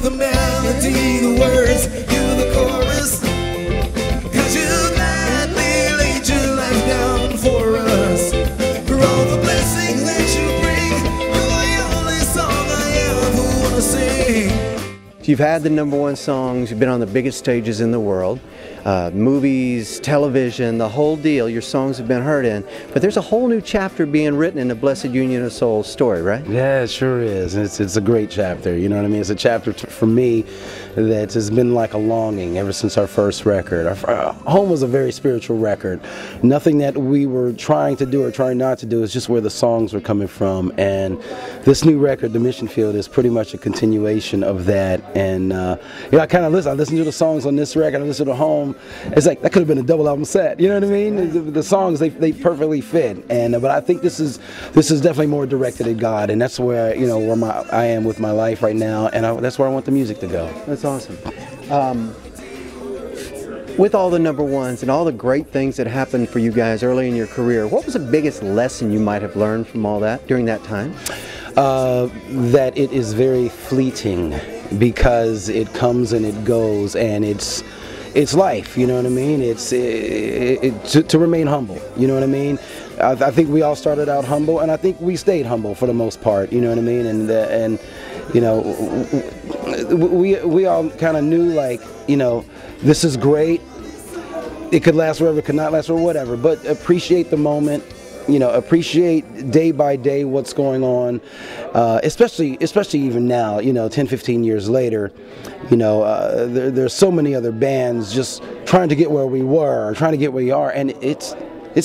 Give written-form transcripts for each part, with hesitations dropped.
the melody, the words, you the chorus. 'Cause you gladly laid your life down for us. For all the blessings that you bring, you're the only song I ever wanna sing. You've had the #1 songs, you've been on the biggest stages in the world, movies, television, the whole deal, your songs have been heard in, but there's a whole new chapter being written in the Blessed Union of Souls story, right? Yeah, it sure is. It's a great chapter, you know what I mean? It's a chapter for me that has been like a longing ever since our first record. Our Home was a very spiritual record. Nothing that we were trying to do or trying not to do, is just where the songs were coming from. And this new record, The Mission Field, is pretty much a continuation of that. And you know, I listen to the songs on this record, I listen to Home. It's like that could have been a double album set, you know what I mean? The songs, they perfectly fit. And but I think this is definitely more directed at God, and that's where I am with my life right now, and that's where I want the music to go. That's awesome. With all the #1s and all the great things that happened for you guys early in your career, what was the biggest lesson you might have learned from all that during that time? That it is very fleeting, because it comes and it goes, and it's life, you know what I mean? To remain humble, you know what I mean? I think we all started out humble, and I think we stayed humble for the most part, you know what I mean? And you know, we all kind of knew, like, you know, this is great. It could last forever, it could not last forever, whatever. But appreciate the moment. You know, appreciate day by day what's going on, especially even now, you know, 10, 15 years later, you know, there's so many other bands just trying to get where we were, trying to get where we are, and it's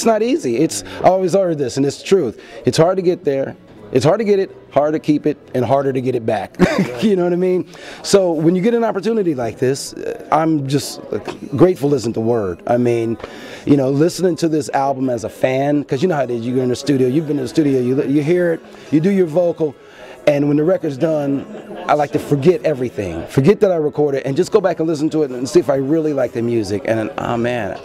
not easy. I always heard this, and it's truth. It's hard to get there. It's hard to get it, hard to keep it, and harder to get it back. You know what I mean? So when you get an opportunity like this, I'm just grateful isn't the word. I mean, you know, listening to this album as a fan, because you know how it is, you go in the studio, you've been in the studio, you hear it, you do your vocal, and when the record's done, I like to forget everything. Forget that I recorded, and just go back and listen to it and see if I really like the music. And oh man,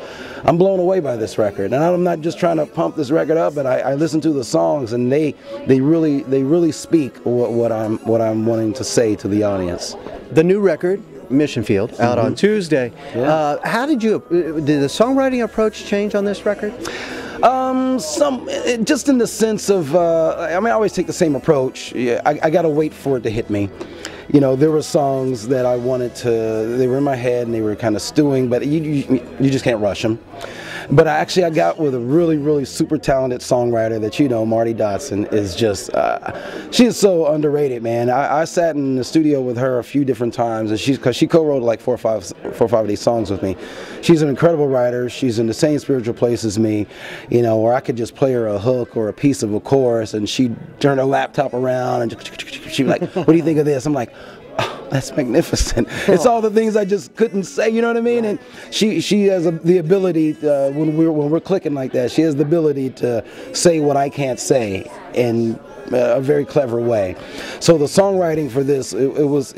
I'm blown away by this record. And I'm not just trying to pump this record up, but I listen to the songs, and they really speak what I'm wanting to say to the audience. The new record, Mission Field, out on Tuesday. Yeah. How did the songwriting approach change on this record? Just in the sense of, I mean, I always take the same approach. Yeah, I got to wait for it to hit me. You know, there were songs that I wanted to, they were in my head and they were kind of stewing, but you just can't rush them. But I got with a really super talented songwriter that you know, Marty Dotson, is just, she is so underrated, man. I sat in the studio with her a few different times, and because she co-wrote like four or five of these songs with me. She's an incredible writer. She's in the same spiritual place as me, you know, where I could just play her a hook or a piece of a chorus, and she'd turn her laptop around and she'd be like, what do you think of this? I'm like, oh, that's magnificent. It's all the things I just couldn't say, you know what I mean? And she has the ability when we're clicking like that, she has the ability to say what I can't say in a very clever way. So the songwriting for this, it was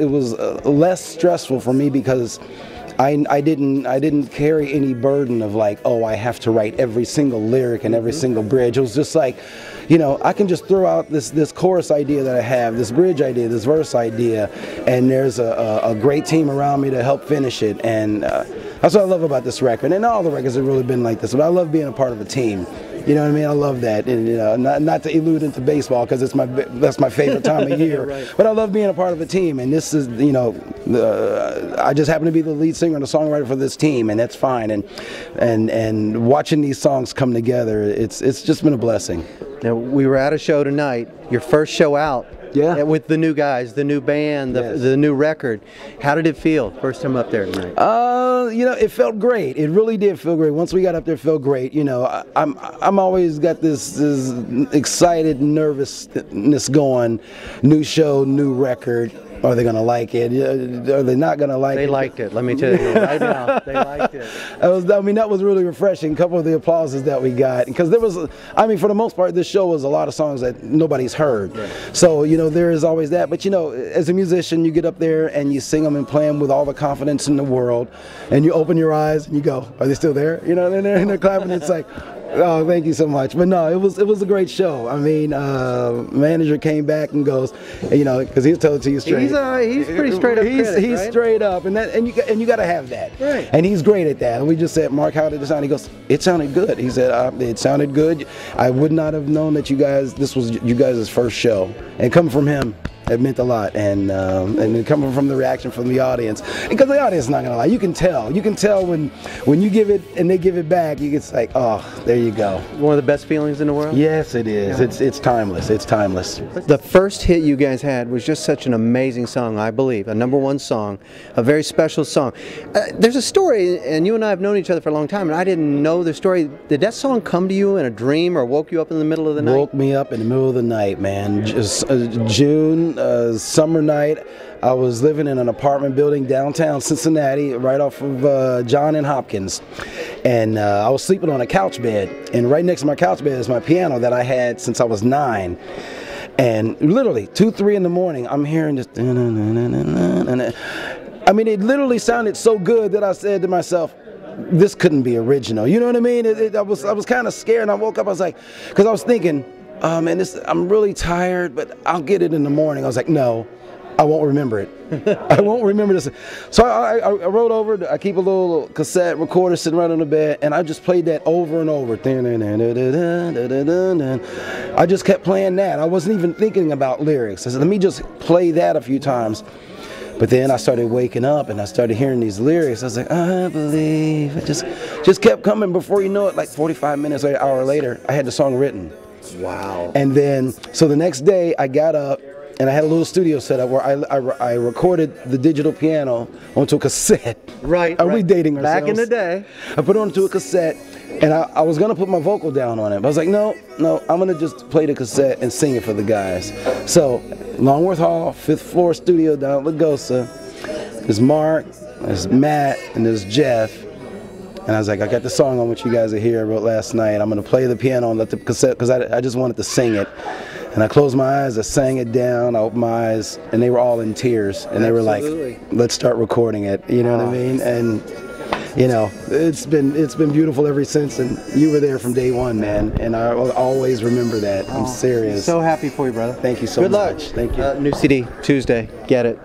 less stressful for me, because I didn't carry any burden of like, oh, I have to write every single lyric and every single bridge. It was just like, you know, I can just throw out this chorus idea that I have, this bridge idea, this verse idea, and there's a great team around me to help finish it. And that's what I love about this record. And all the records have really been like this, but I love being a part of a team. You know what I mean? I love that, and you know, not to elude into baseball, because that's my favorite time of year. Right. But I love being a part of a team, and this is, you know, I just happen to be the lead singer and the songwriter for this team, and that's fine. And watching these songs come together, it's just been a blessing. Now, we were at a show tonight, your first show out. Yeah. With the new guys, the new band, the new record. How did it feel first time up there tonight? You know, it felt great. It really did feel great. Once we got up there, it felt great. You know, I'm always got this excited nervousness going. New show, new record. Are they going to like it? Are they not going to like it? They liked it. Let me tell you right now. They liked it. That was really refreshing. A couple of the applauses that we got, because there was, I mean, for the most part, this show was a lot of songs that nobody's heard. Right. So, you know, there is always that. But, you know, as a musician, you get up there and you sing them and play them with all the confidence in the world, and you open your eyes and you go, are they still there? You know, and they're clapping. It's like, Oh, thank you so much. But no, it was a great show. I mean, manager came back and goes, you know, because he'll tell it to you straight. He's pretty straight up. He's right? straight up, and you got to have that. Right. And he's great at that. And we just said, Mark, how did it sound? He goes, it sounded good. He said, it sounded good. I would not have known that this was you guys' first show, and coming from him, it meant a lot, and coming from the reaction from the audience, because the audience is not gonna lie, you can tell when you give it and they give it back, it's like, oh, there you go. One of the best feelings in the world. Yes, it is. Yeah. It's timeless. It's timeless. The first hit you guys had was just such an amazing song, I believe, a #1 song, a very special song. There's a story, and you and I have known each other for a long time, and I didn't know the story. Did that song come to you in a dream or woke you up in the middle of the night? Woke me up in the middle of the night, man. Just June. Summer night. I was living in an apartment building downtown Cincinnati, right off of John and Hopkins, and I was sleeping on a couch bed, and right next to my couch bed is my piano that I had since I was 9. And literally 2, 3 in the morning, I'm hearing this. I mean, it literally sounded so good that I said to myself, this couldn't be original. You know what I mean? I was kind of scared, and I woke up. I was like, because I was thinking, man, I'm really tired, but I'll get it in the morning. I was like, no, I won't remember it. I won't remember this. So I wrote over. I keep a little cassette recorder sitting right on the bed, and I just played that over and over. I just kept playing that. I wasn't even thinking about lyrics. I said, let me just play that a few times. But then I started waking up, and I started hearing these lyrics. I was like, I believe. It just kept coming. Before you know it, like 45 minutes or an hour later, I had the song written. Wow. And then, so the next day I got up and I had a little studio set up where I recorded the digital piano onto a cassette. Right. Are we dating ourselves? Back in the day. I put it onto a cassette, and I was going to put my vocal down on it. But I was like, no, I'm going to just play the cassette and sing it for the guys. So, Longworth Hall, 5th floor studio down at Lagosa. There's Mark, there's Matt, and there's Jeff. And I was like, I got the song on which you guys are here, I wrote last night. I'm going to play the piano and let the cassette, because I just wanted to sing it. And I closed my eyes, I sang it down, I opened my eyes, and they were all in tears. And they were like, let's start recording it. You know what I mean? And, you know, it's been beautiful ever since. And you were there from day one, man. And I will always remember that. I'm serious. So happy for you, brother. Thank you so much. Good luck. Thank you. New CD, Tuesday. Get it.